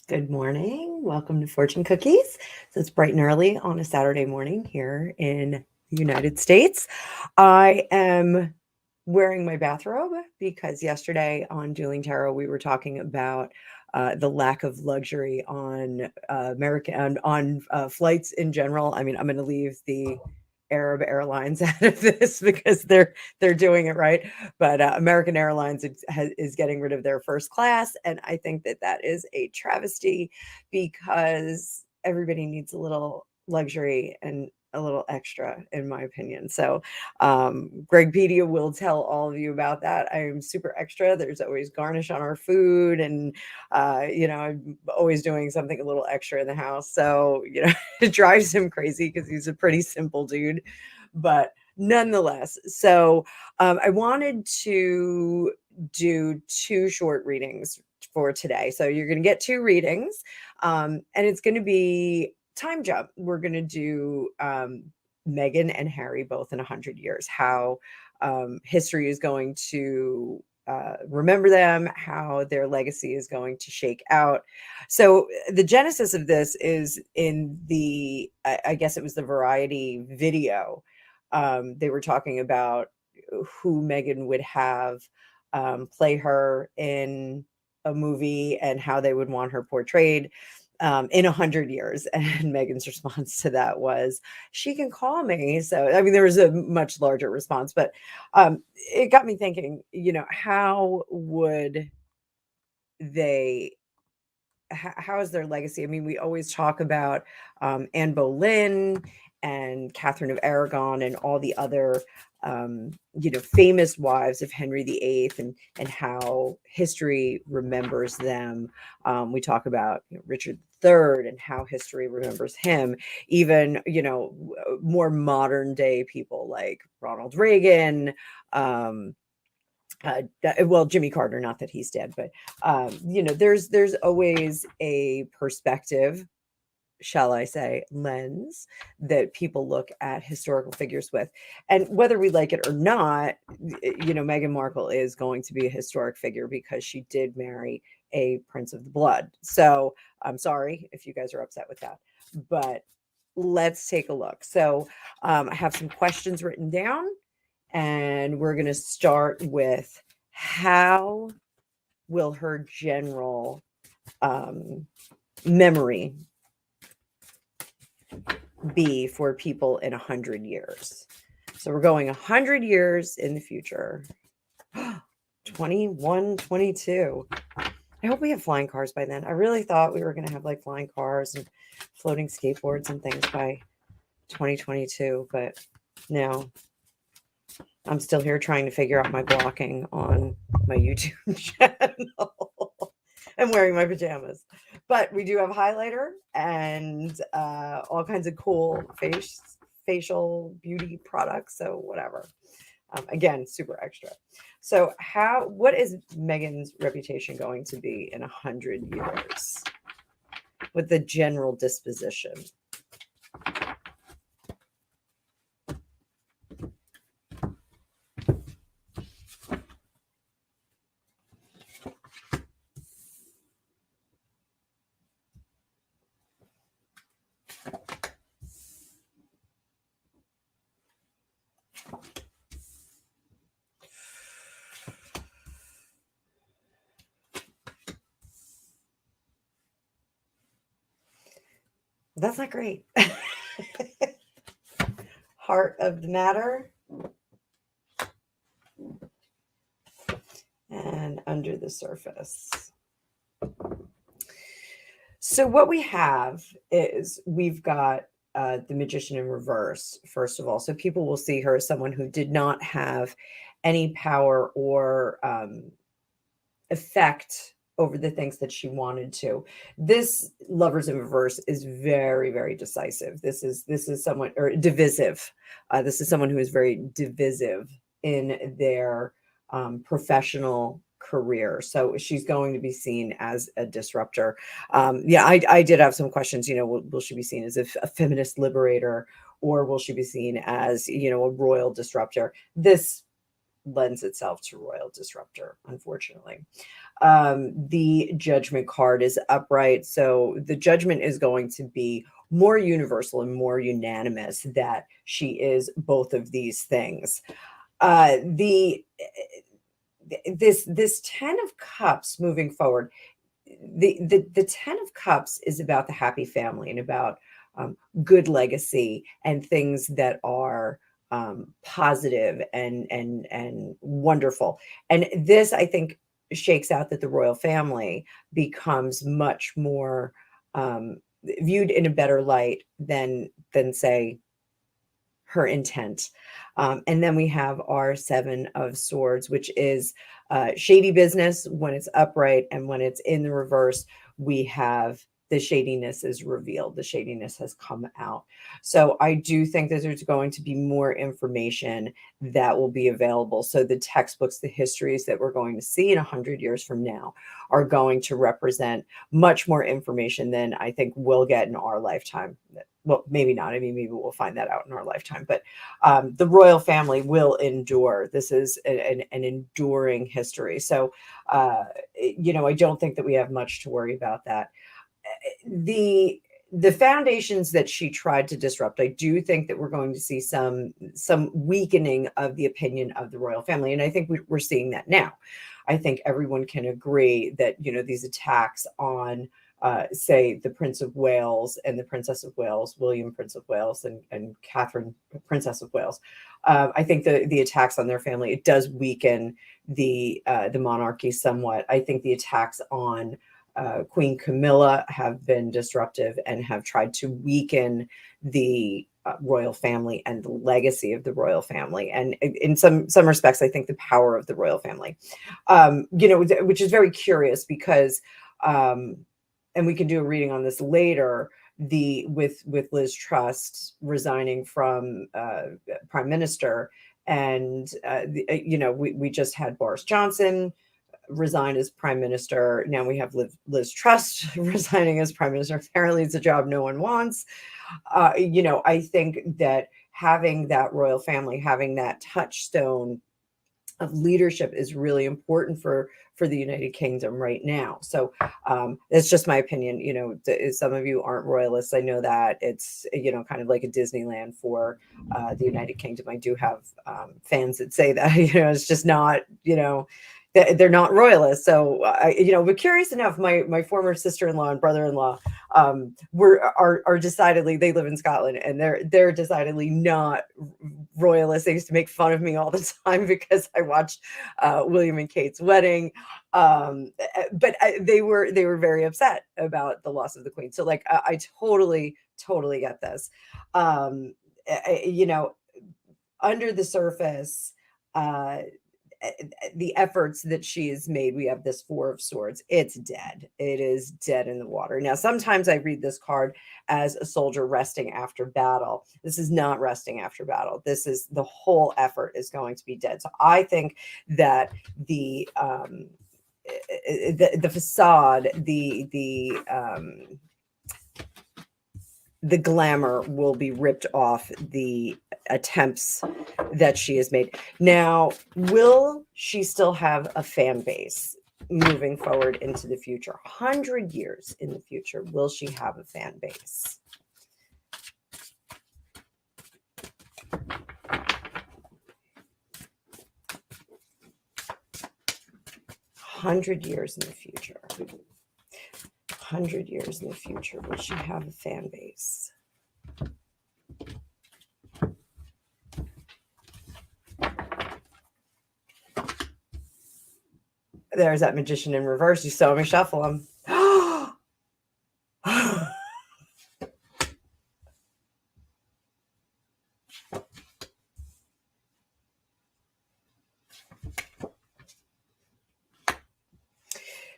Good morning. Welcome to Fortune Cookies. So it's bright and early on a Saturday morning here in the United States. I am wearing my bathrobe because yesterday on Dueling Tarot we were talking about the lack of luxury on American on flights in general. I mean, I'm going to leave the Arab Airlines out of this because they're doing it right. But American Airlines is getting rid of their first class, and I think that is a travesty because everybody needs a little luxury and a little extra, in my opinion. So Gregpedia will tell all of you about that. I am super extra. There's always garnish on our food, and I'm always doing something a little extra in the house. So it drives him crazy because he's a pretty simple dude, but nonetheless. So I wanted to do two short readings for today. So you're going to get two readings, and it's going to be time jump. We're going to do Meghan and Harry both in 100 years, how history is going to remember them, how their legacy is going to shake out. So the genesis of this is in I guess it was the Variety video. They were talking about who Meghan would have play her in a movie and how they would want her portrayed in 100 years. And Meghan's response to that was, she can call me. So, I mean, there was a much larger response, but it got me thinking, how would how is their legacy? I mean, we always talk about Anne Boleyn and Catherine of Aragon and all the other famous wives of Henry VIII, and how history remembers them. We talk about Richard III and how history remembers him. Even more modern day people like Ronald Reagan. Well, Jimmy Carter, not that he's dead, but there's always a perspective, shall I say, lens that people look at historical figures with. And whether we like it or not, Meghan Markle is going to be a historic figure because she did marry a prince of the blood. So I'm sorry if you guys are upset with that, but let's take a look. So I have some questions written down, and we're going to start with, how will her general memory be for people in 100 years? So we're going 100 years in the future. 21, 22. I hope we have flying cars by then. I really thought we were going to have like flying cars and floating skateboards and things by 2022, but no. I'm still here trying to figure out my blocking on my YouTube channel. I'm wearing my pajamas, but we do have a highlighter and all kinds of cool facial beauty products. So whatever. Again, super extra. So what is Meghan's reputation going to be in 100 years with the general disposition? That's not great. Heart of the matter. And under the surface. So what we have is we've got the Magician in reverse, first of all. So people will see her as someone who did not have any power or effect over the things that she wanted to. This Lovers in reverse is very, very decisive. This is someone, or divisive. This is someone who is very divisive in their professional career. So she's going to be seen as a disruptor. I did have some questions. Will she be seen as a feminist liberator, or will she be seen as a royal disruptor? This lends itself to royal disruptor, unfortunately. The judgment card is upright. So the judgment is going to be more universal and more unanimous that she is both of these things. This 10 of Cups moving forward, the 10 of Cups is about the happy family and about good legacy and things that are positive and wonderful. And this, I think, shakes out that the royal family becomes much more viewed in a better light than say her intent. And then we have our 7 of Swords, which is shady business when it's upright, and when it's in the reverse, we have the shadiness is revealed. The shadiness has come out. So I do think that there's going to be more information that will be available. So the textbooks, the histories that we're going to see in 100 years from now are going to represent much more information than I think we'll get in our lifetime. Well, maybe not. I mean, maybe we'll find that out in our lifetime. But the royal family will endure. This is an enduring history. So, I don't think that we have much to worry about that. The foundations that she tried to disrupt, I do think that we're going to see some weakening of the opinion of the royal family. And I think we're seeing that now. I think everyone can agree that, these attacks on say the Prince of Wales and the Princess of Wales, William Prince of Wales and Catherine Princess of Wales. I think the attacks on their family, it does weaken the monarchy somewhat. I think the attacks on Queen Camilla have been disruptive and have tried to weaken the royal family and the legacy of the royal family. And in some respects, I think the power of the royal family, which is very curious because, and we can do a reading on this later, with Liz Truss resigning from prime minister. And, we just had Boris Johnson resign as prime minister. Now we have Liz Truss resigning as prime minister. Apparently it's a job no one wants. I think that having that royal family, having that touchstone of leadership is really important for the United Kingdom right now. So it's just my opinion. Some of you aren't royalists. I know that it's, kind of like a Disneyland for the United Kingdom. I do have fans that say that, it's just not, they're not royalists. So, but curious enough, my former sister-in-law and brother-in-law are decidedly, they live in Scotland, and they're decidedly not royalists. They used to make fun of me all the time because I watched William and Kate's wedding. But they were very upset about the loss of the Queen. So I totally get this. Under the surface, the efforts that she has made, we have this 4 of Swords. It's dead. It is dead in the water. Now, sometimes I read this card as a soldier resting after battle. This is not resting after battle. This is the whole effort is going to be dead. So I think that the facade, the glamour will be ripped off the attempts that she has made. Now, will she still have a fan base moving forward into the future? 100 years in the future, will she have a fan base? $100 years in the future. 100 years in the future, will she have a fan base? There's that magician in reverse. You saw me shuffle them.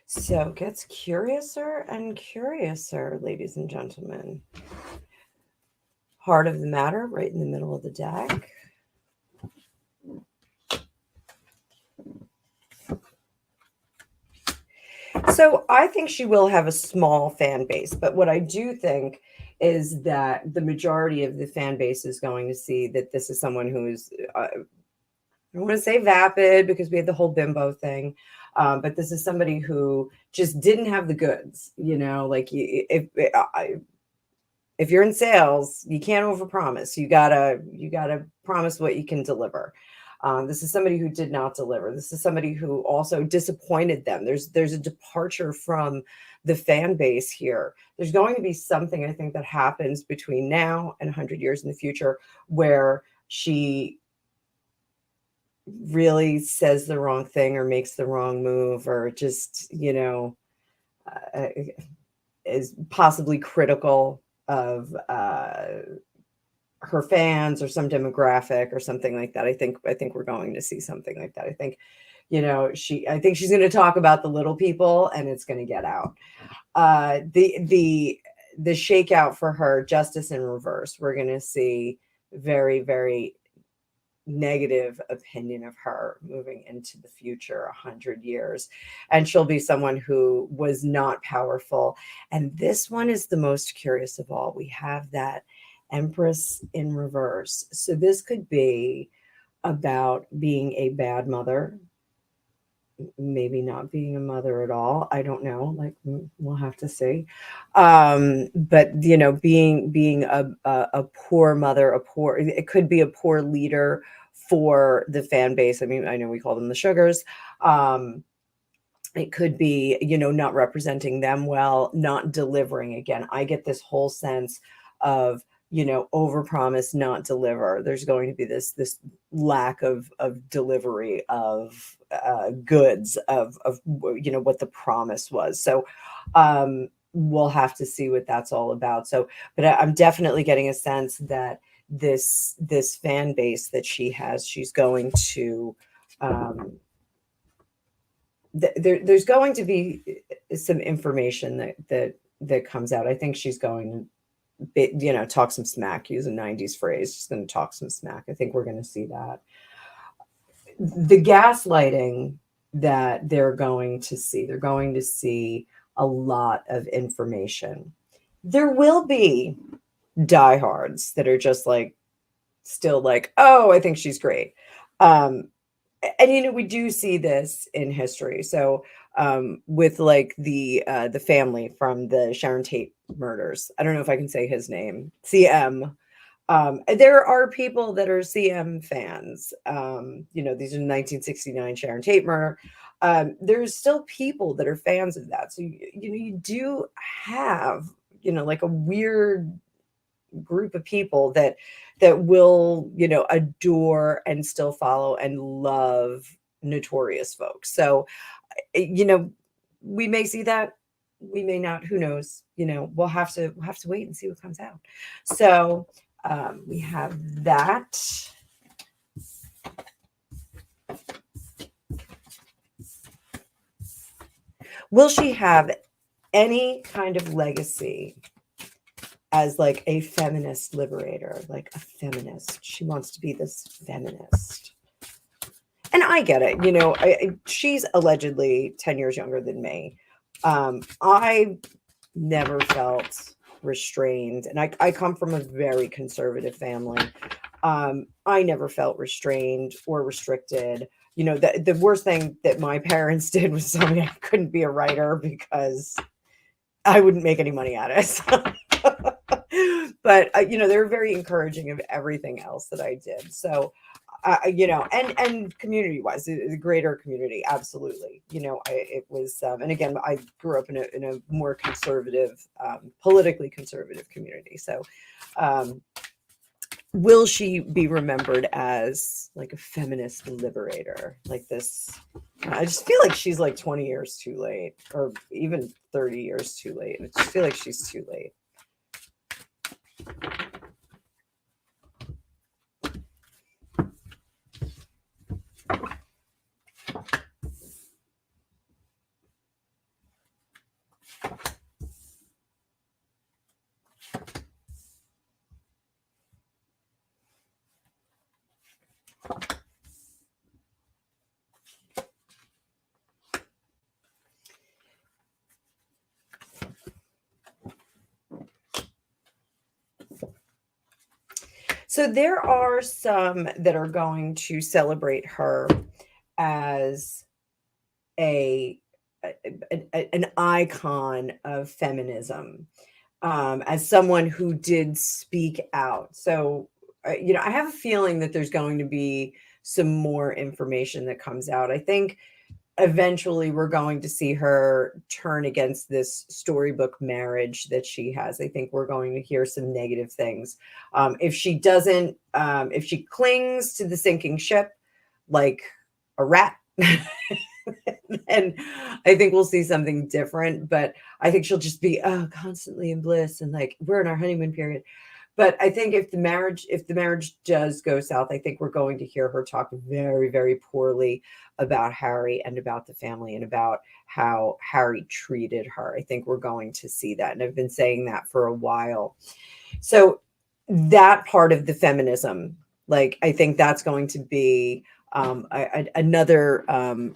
So it gets curiouser and curiouser, ladies and gentlemen. Heart of the matter, right in the middle of the deck. So I think she will have a small fan base, but what I do think is that the majority of the fan base is going to see that this is someone who is, I don't want to say vapid because we had the whole bimbo thing, But this is somebody who just didn't have the goods, like if you're in sales, you can't overpromise. You gotta promise what you can deliver. This is somebody who did not deliver. This is somebody who also disappointed them. There's a departure from the fan base here. There's going to be something, I think, that happens between now and 100 years in the future where she really says the wrong thing or makes the wrong move, or just, is possibly critical of her fans or some demographic or something like that. I think we're going to see something like that. I think, I think she's going to talk about the little people, and it's going to get out. The shakeout for her, justice in reverse. We're going to see very, very negative opinion of her moving into the future 100 years, and she'll be someone who was not powerful. And this one is the most curious of all. We have that Empress in reverse, so this could be about being a bad mother, maybe not being a mother at all. I don't know. Like, we'll have to see. But being a poor mother, it could be a poor leader for the fan base. I mean, I know we call them the sugars. It could be, not representing them well, not delivering. Again, I get this whole sense of, overpromise, not deliver. There's going to be this lack of delivery of goods, of what the promise was. So we'll have to see what that's all about. So, but I'm definitely getting a sense that this fan base that she has, she's going to there's going to be some information that comes out. I think she's going to talk some smack, use a 90s phrase. She's going to talk some smack. I think we're going to see that. The gaslighting that they're going to see a lot of information. There will be diehards that are just like, still like, oh, I think she's great. And we do see this in history. So with like the family from the Sharon Tate murders, I don't know if I can say his name, CM. There are people that are CM fans. These are 1969 Sharon Tate murder. There's still people that are fans of that. So you do have like a weird group of people that will adore and still follow and love notorious folks. So we may see that, we may not, who knows. We'll have to wait and see what comes out. So we have that. Will she have any kind of legacy as like a feminist liberator, like a feminist? She wants to be this feminist. And I get it. She's allegedly 10 years younger than me. I never felt restrained. And I come from a very conservative family. I never felt restrained or restricted. The worst thing that my parents did was tell me I couldn't be a writer because I wouldn't make any money at it. But, they were very encouraging of everything else that I did. So, and community wise, the greater community, absolutely. It was, and again, I grew up in a more conservative, politically conservative community. So, will she be remembered as like a feminist liberator like this? I just feel like she's like 20 years too late, or even 30 years too late. I just feel like she's too late. So there are some that are going to celebrate her as an icon of feminism, as someone who did speak out. So, I have a feeling that there's going to be some more information that comes out. I think eventually we're going to see her turn against this storybook marriage that she has. I think we're going to hear some negative things. If she doesn't, if she clings to the sinking ship like a rat, and I think we'll see something different. But I think she'll just be constantly in bliss and like we're in our honeymoon period. But I think if the marriage does go south, I think we're going to hear her talk very, very poorly about Harry and about the family and about how Harry treated her. I think we're going to see that. And I've been saying that for a while. So that part of the feminism, like, I think that's going to be another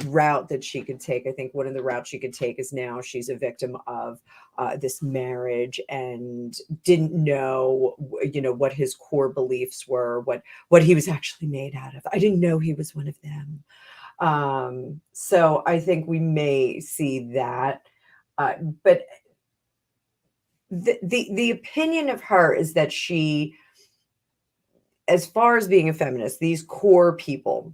route that she could take. I think one of the routes she could take is now she's a victim of this marriage and didn't know, what his core beliefs were, what he was actually made out of. I didn't know he was one of them. So I think we may see that. But the opinion of her is that she, as far as being a feminist, these core people,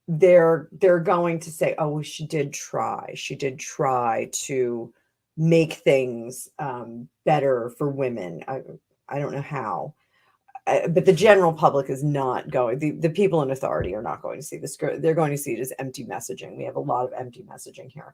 they're going to say, oh, well, she did try to make things better for women. I don't know how, but the general public is not going, the people in authority are not going to see this. They're going to see it as empty messaging. We have a lot of empty messaging here.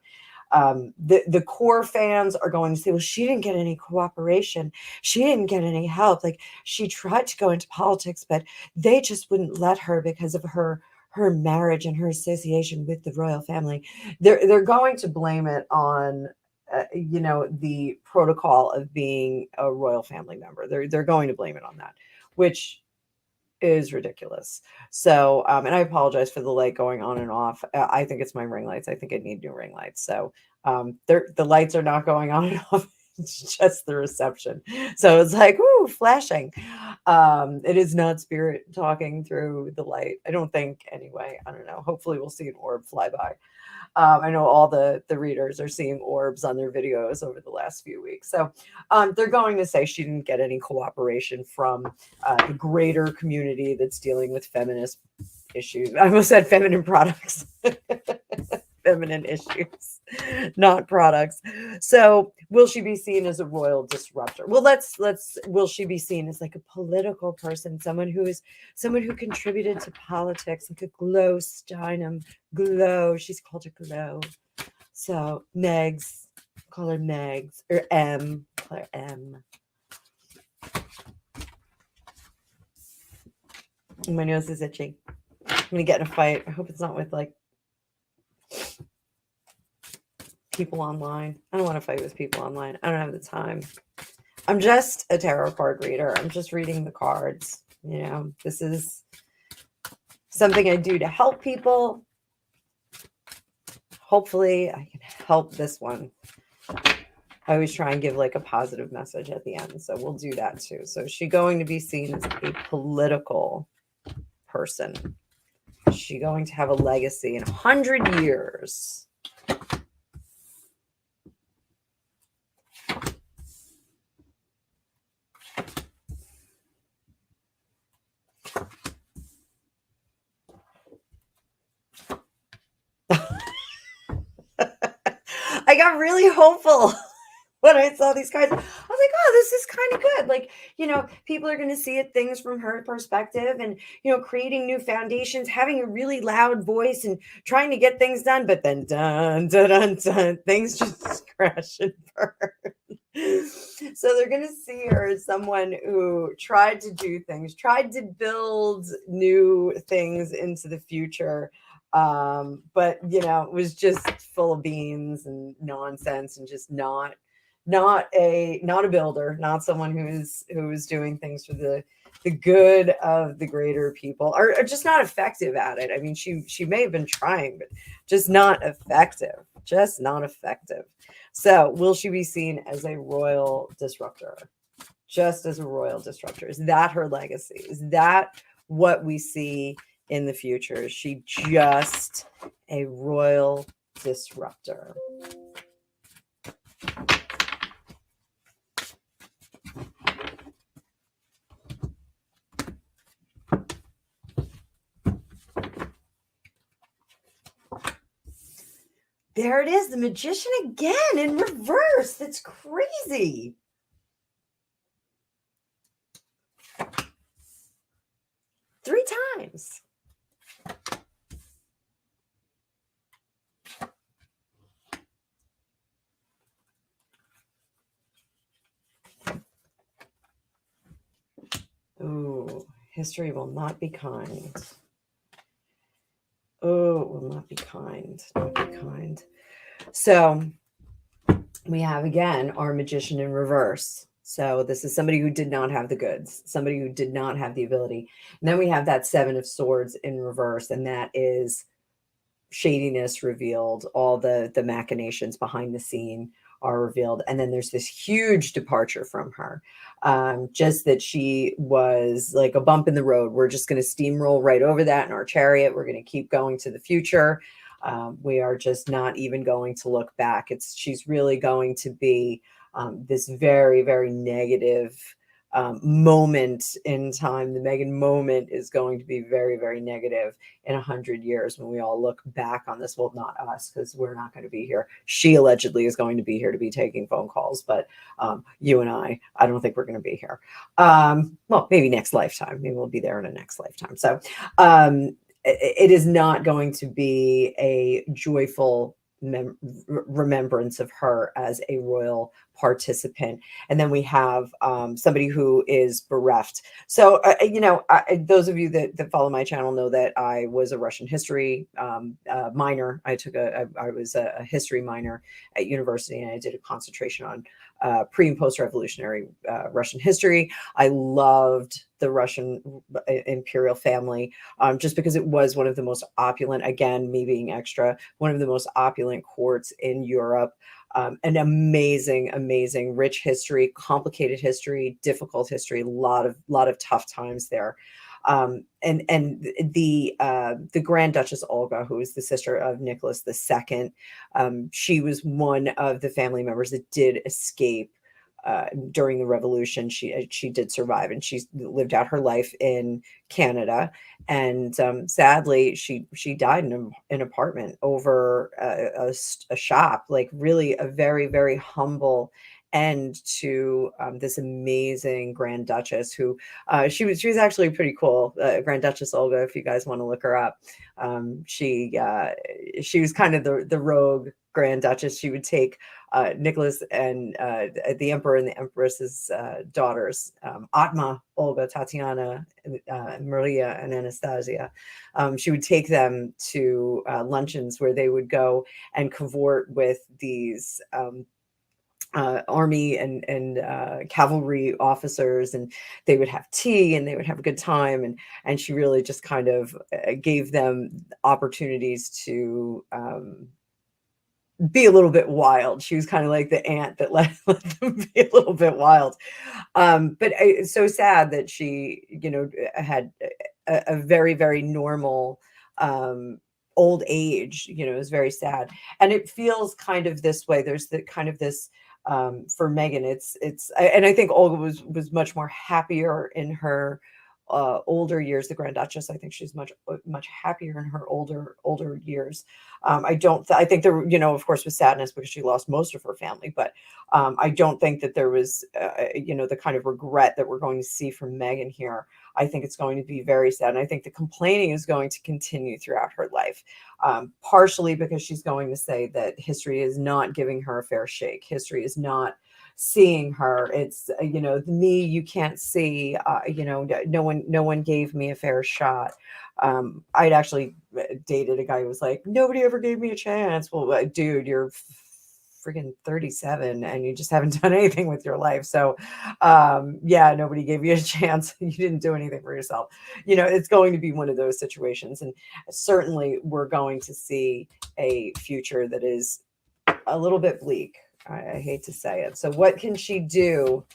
The core fans are going to say, well, she didn't get any cooperation. She didn't get any help. Like, she tried to go into politics, but they just wouldn't let her because of her marriage and her association with the royal family. They're going to blame it on the protocol of being a royal family member. They're going to blame it on that, which is ridiculous. So, and I apologize for the light going on and off. I think it's my ring lights. I think I need new ring lights. So, the lights are not going on and off. It's just the reception. So it's like, ooh, flashing. It is not spirit talking through the light. I don't think, anyway. I don't know. Hopefully we'll see an orb fly by. I know all the readers are seeing orbs on their videos over the last few weeks. So they're going to say she didn't get any cooperation from the greater community that's dealing with feminist issues. I almost said feminine products. Feminine issues, not products. So will she be seen as a royal disruptor? Well, will she be seen as like a political person, someone who contributed to politics, like a Glow Steinem? Glow, she's called a Glow. So Megs, call her Megs, or M, call her M. My nose is itchy. I'm gonna get in a fight. I hope it's not with like people online. I don't want to fight with people online. I don't have the time. I'm just a tarot card reader. I'm just reading the cards. This is something I do to help people. Hopefully I can help this one. I always try and give like a positive message at the end. So we'll do that too. So is she going to be seen as a political person? Is she going to have a legacy in 100 years? I got really hopeful when I saw these cards. I was like, oh, this is kind of good. Like, people are going to see it, things from her perspective, and, creating new foundations, having a really loud voice and trying to get things done. But then things just crash and burn. So they're going to see her as someone who tried to do things, tried to build new things into the future. But it was just full of beans and nonsense and just not a builder, not someone who's doing things for the good of the greater people, or just not effective at it. I mean, she may have been trying, but just not effective. So will she be seen as a royal disruptor? Just as a royal disruptor? Is that her legacy? Is that what we see in the future? Is she just a royal disruptor. There it is, the Magician again in reverse. That's crazy. Three times. Oh, history will not be kind. Oh, it will not be kind. Not be kind. So we have again our Magician in reverse. So this is somebody who did not have the goods, somebody who did not have the ability. And then we have that Seven of Swords in reverse, and that is shadiness revealed. All the machinations behind the scene are revealed. And then there's this huge departure from her. Just that she was like a bump in the road. We're just going to steamroll right over that in our chariot. We're going to keep going to the future. We are just not even going to look back. She's really going to be this very, very negative moment in time. The Meghan moment is going to be very, very negative in 100 years when we all look back on this. Well, not us, because we're not going to be here. She allegedly is going to be here to be taking phone calls, but you and I don't think we're going to be here. Well, maybe next lifetime. Maybe we'll be there in a next lifetime. So it is not going to be a joyful remembrance of her as a royal participant. And then we have somebody who is bereft. So, those of you that follow my channel know that I was a Russian history minor. I was a history minor at university, and I did a concentration on pre and post-revolutionary Russian history. I loved the Russian imperial family just because it was one of the most opulent, again, me being extra, one of the most opulent courts in Europe. An amazing, amazing, rich history, complicated history, difficult history, a lot of tough times there. And the Grand Duchess Olga, who is the sister of Nicholas II, she was one of the family members that did escape during the revolution. She did survive, and she lived out her life in Canada. And sadly, she died in an apartment over a shop. Like, really a very, very humble end to this amazing Grand Duchess, who she was actually pretty cool. Grand Duchess Olga, if you guys want to look her up, she was kind of the rogue Grand Duchess. She would take Nicholas and the Emperor and the Empress's daughters, Atma, Olga, Tatiana, Maria, and Anastasia. She would take them to luncheons where they would go and cavort with these army and cavalry officers, and they would have tea and they would have a good time, and she really just kind of gave them opportunities to be a little bit wild. She was kind of like the aunt that let them be a little bit wild. But it's so sad that she, had a very, very normal old age. It was very sad. And it feels kind of this way. There's the kind of this for Meghan, and I think Olga was much more happier in her older years. The Grand Duchess, I think she's much happier in her older years. I think there, of course, was sadness because she lost most of her family, but I don't think that there was, the kind of regret that we're going to see from Meghan here. I think it's going to be very sad. And I think the complaining is going to continue throughout her life, partially because she's going to say that history is not giving her a fair shake. History is not seeing her. It's, me, you can't see, no one gave me a fair shot. I'd actually dated a guy who was like, nobody ever gave me a chance. Well, dude, you're freaking 37 and you just haven't done anything with your life. So yeah, nobody gave you a chance. You didn't do anything for yourself. It's going to be one of those situations. And certainly we're going to see a future that is a little bit bleak. I hate to say it. So what can she do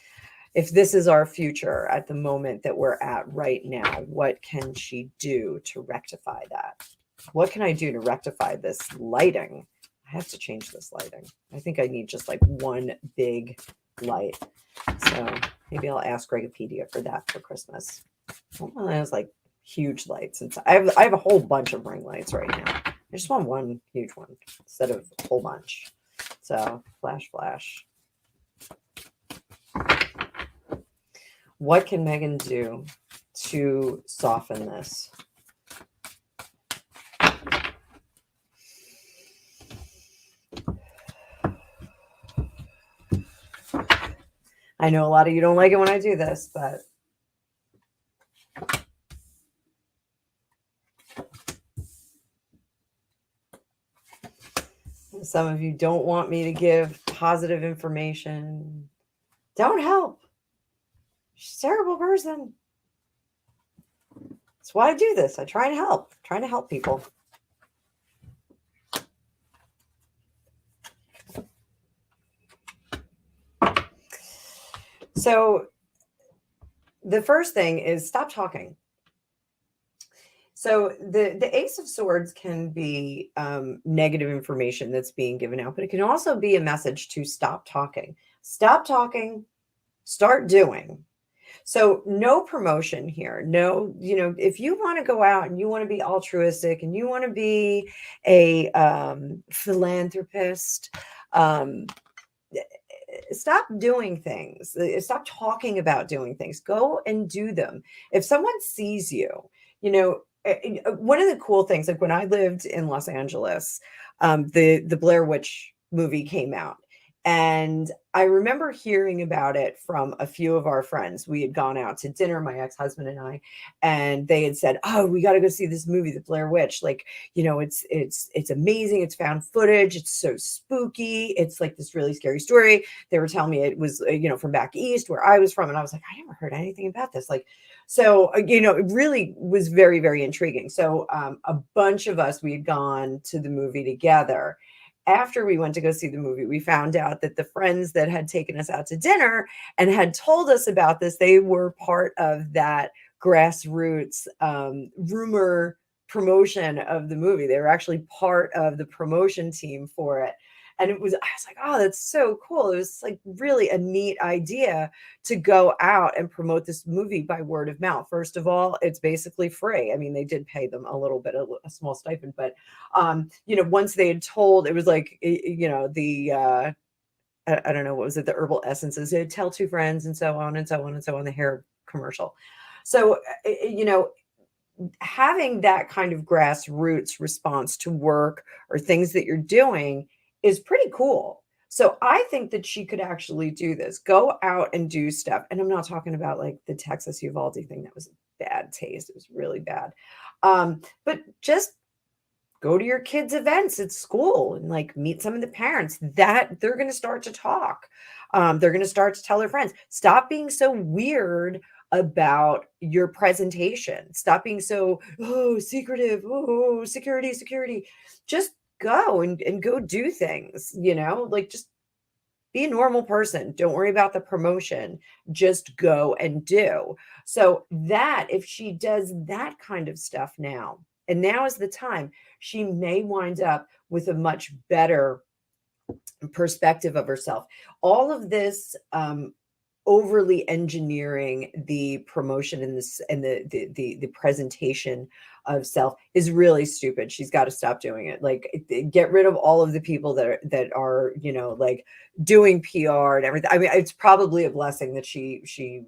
if this is our future at the moment that we're at right now? What can she do to rectify that? What can I do to rectify this lighting? have to change this lighting. I think I need just like one big light. So maybe I'll ask Regopedia for that for Christmas. Well, it has like huge lights inside. I have a whole bunch of ring lights right now. I just want one huge one instead of a whole bunch. So flash, flash. What can Meghan do to soften this? I know a lot of you don't like it when I do this, but some of you don't want me to give positive information. Don't help. She's a terrible person. That's why I do this. I try and help. I'm trying to help people. So the first thing is stop talking. So the Ace of Swords can be negative information that's being given out, but it can also be a message to stop talking. Stop talking, start doing. So no promotion here. No, if you want to go out and you want to be altruistic and you want to be a philanthropist, stop doing things. Stop talking about doing things. Go and do them. If someone sees you, one of the cool things, like when I lived in Los Angeles, the Blair Witch movie came out. And I remember hearing about it from a few of our friends. We had gone out to dinner, my ex-husband and I, and they had said, "Oh, we got to go see this movie, The Blair Witch. Like, it's amazing. It's found footage. It's so spooky. It's like this really scary story." They were telling me it was, from back east where I was from, and I was like, I never heard anything about this. Like, so it really was very, very intriguing. So a bunch of us, we had gone to the movie together. After we went to go see the movie, we found out that the friends that had taken us out to dinner and had told us about this, they were part of that grassroots rumor promotion of the movie. They were actually part of the promotion team for it. And I was like, oh, that's so cool. It was like really a neat idea to go out and promote this movie by word of mouth. First of all, it's basically free. I mean, they did pay them a little bit, a small stipend, but, once they had told, it was like, I don't know, what was it? The herbal essences. They'd tell two friends and so on and so on and so on, the hair commercial. So, having that kind of grassroots response to work or things that you're doing is pretty cool. So I think that she could actually do this, go out and do stuff. And I'm not talking about like the Texas Uvalde thing. That was bad taste. It was really bad. But just go to your kids' events at school and like meet some of the parents that they're going to start to talk. They're going to start to tell their friends, stop being so weird about your presentation. Stop being so, secretive. Oh, security. Just go and go do things, like just be a normal person. Don't worry about the promotion. Just go and do. So that if she does that kind of stuff now, and now is the time, she may wind up with a much better perspective of herself. All of this overly engineering the promotion and this and the presentation of self is really stupid. She's got to stop doing it. Like, get rid of all of the people that are like doing PR and everything. I mean, it's probably a blessing that she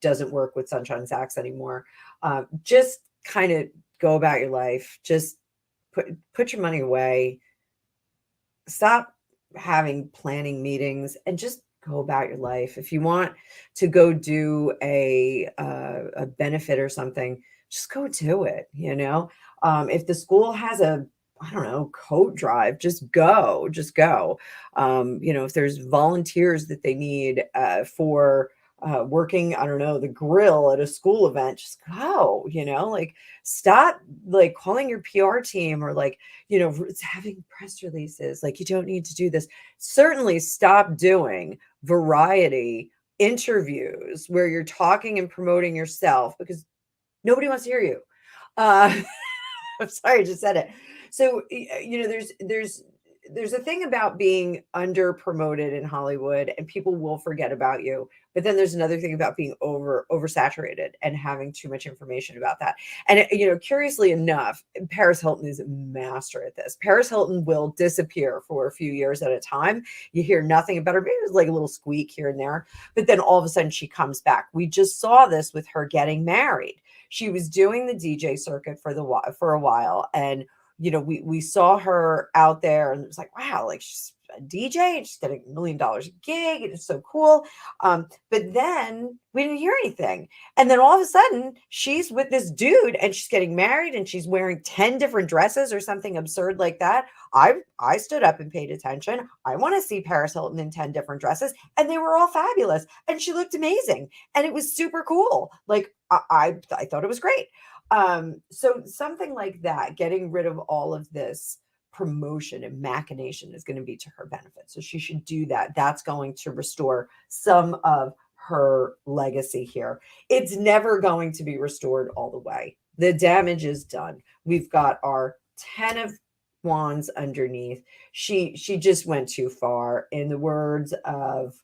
doesn't work with Sunshine Sachs anymore. Just kind of go about your life. Just put your money away. Stop having planning meetings and just go about your life. If you want to go do a benefit or something, just go do it. If the school has a, I don't know, coat drive, just go. If there's volunteers that they need for working, I don't know, the grill at a school event, just go. Like, stop like calling your PR team or like, it's having press releases. Like, you don't need to do this. Certainly stop doing variety interviews where you're talking and promoting yourself, because nobody wants to hear you. I'm sorry, I just said it. So, there's there's a thing about being under promoted in Hollywood and people will forget about you. But then there's another thing about being oversaturated and having too much information about that. And curiously enough, Paris Hilton is a master at this. Paris Hilton will disappear for a few years at a time. You hear nothing about her. Maybe there's like a little squeak here and there, but then all of a sudden she comes back. We just saw this with her getting married. She was doing the DJ circuit for a while, and we saw her out there, and it was like, wow, like she's a DJ and she's getting $1 million a gig, and it's so cool. But then we didn't hear anything. And then all of a sudden she's with this dude and she's getting married and she's wearing 10 different dresses or something absurd like that. I stood up and paid attention. I want to see Paris Hilton in 10 different dresses, and they were all fabulous. And she looked amazing. And it was super cool. Like I thought it was great. So something like that, getting rid of all of this promotion and machination is going to be to her benefit. So she should do that. That's going to restore some of her legacy here. It's never going to be restored all the way. The damage is done. We've got our 10 of wands underneath. She just went too far. In the words of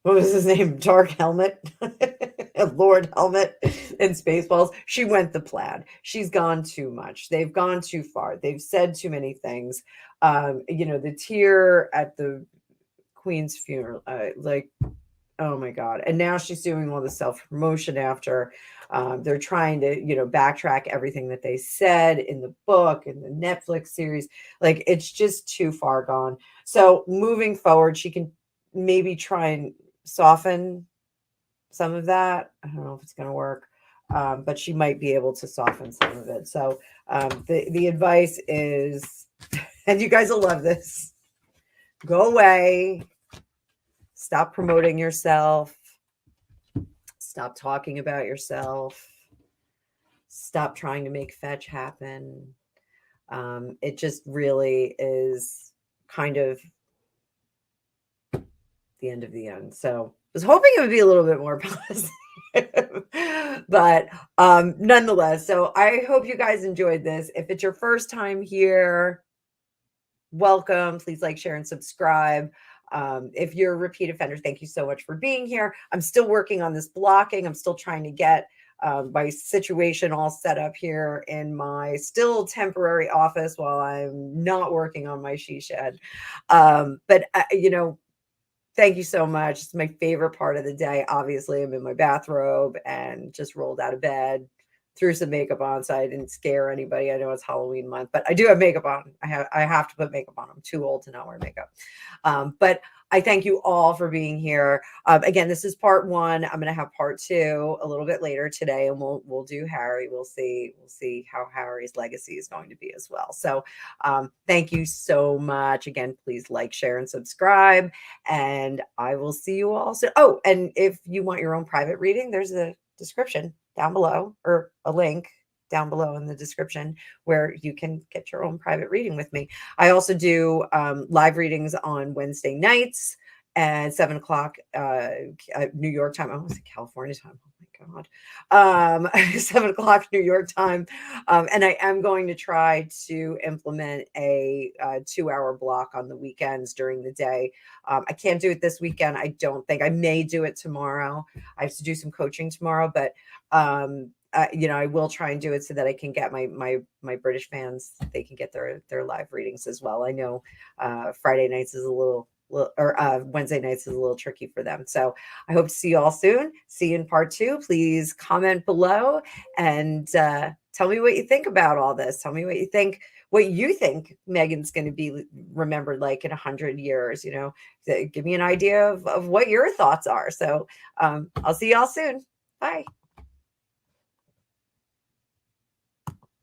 what was his name? Dark Helmet, Lord Helmet in Spaceballs. She went the plaid. She's gone too much. They've gone too far. They've said too many things. The tear at the Queen's funeral, like, oh my God. And now she's doing all the self-promotion after. They're trying to, backtrack everything that they said in the book and the Netflix series. Like, it's just too far gone. So moving forward, she can maybe try and soften some of that. I don't know if it's going to work, but she might be able to soften some of it. So the advice is, and you guys will love this, go away, stop promoting yourself, stop talking about yourself, stop trying to make fetch happen. It just really is kind of the end of the end. So I was hoping it would be a little bit more positive, but nonetheless, so I hope you guys enjoyed this. If it's your first time here, welcome. Please like, share, and subscribe. If you're a repeat offender, thank you so much for being here. I'm still working on this blocking. I'm still trying to get my situation all set up here in my still temporary office while I'm not working on my she shed. But thank you so much. It's my favorite part of the day. Obviously, I'm in my bathrobe and just rolled out of bed, threw some makeup on so I didn't scare anybody. I know it's Halloween month, but I do have makeup on. I have to put makeup on. I'm too old to not wear makeup. But I thank you all for being here. Again, this is part 1. I'm going to have part 2 a little bit later today, and we'll do Harry. We'll see how Harry's legacy is going to be as well. So thank you so much. Again, please like, share, and subscribe, and I will see you all soon. Oh, and if you want your own private reading, there's a description down below, or a link down below in the description where you can get your own private reading with me. I also do live readings on Wednesday nights at 7 o'clock New York time. I almost said California time. Oh my God. 7 o'clock New York time. And I am going to try to implement a 2-hour block on the weekends during the day. I can't do it this weekend. I don't think. I may do it tomorrow. I have to do some coaching tomorrow, but I will try and do it so that I can get my British fans, they can get their live readings as well. I know Friday nights is a little or Wednesday nights is a little tricky for them. So I hope to see you all soon. See you in part 2. Please comment below and tell me what you think about all this. Tell me what you think Meghan's going to be remembered like in 100 years. Give me an idea of what your thoughts are. So I'll see y'all soon. Bye.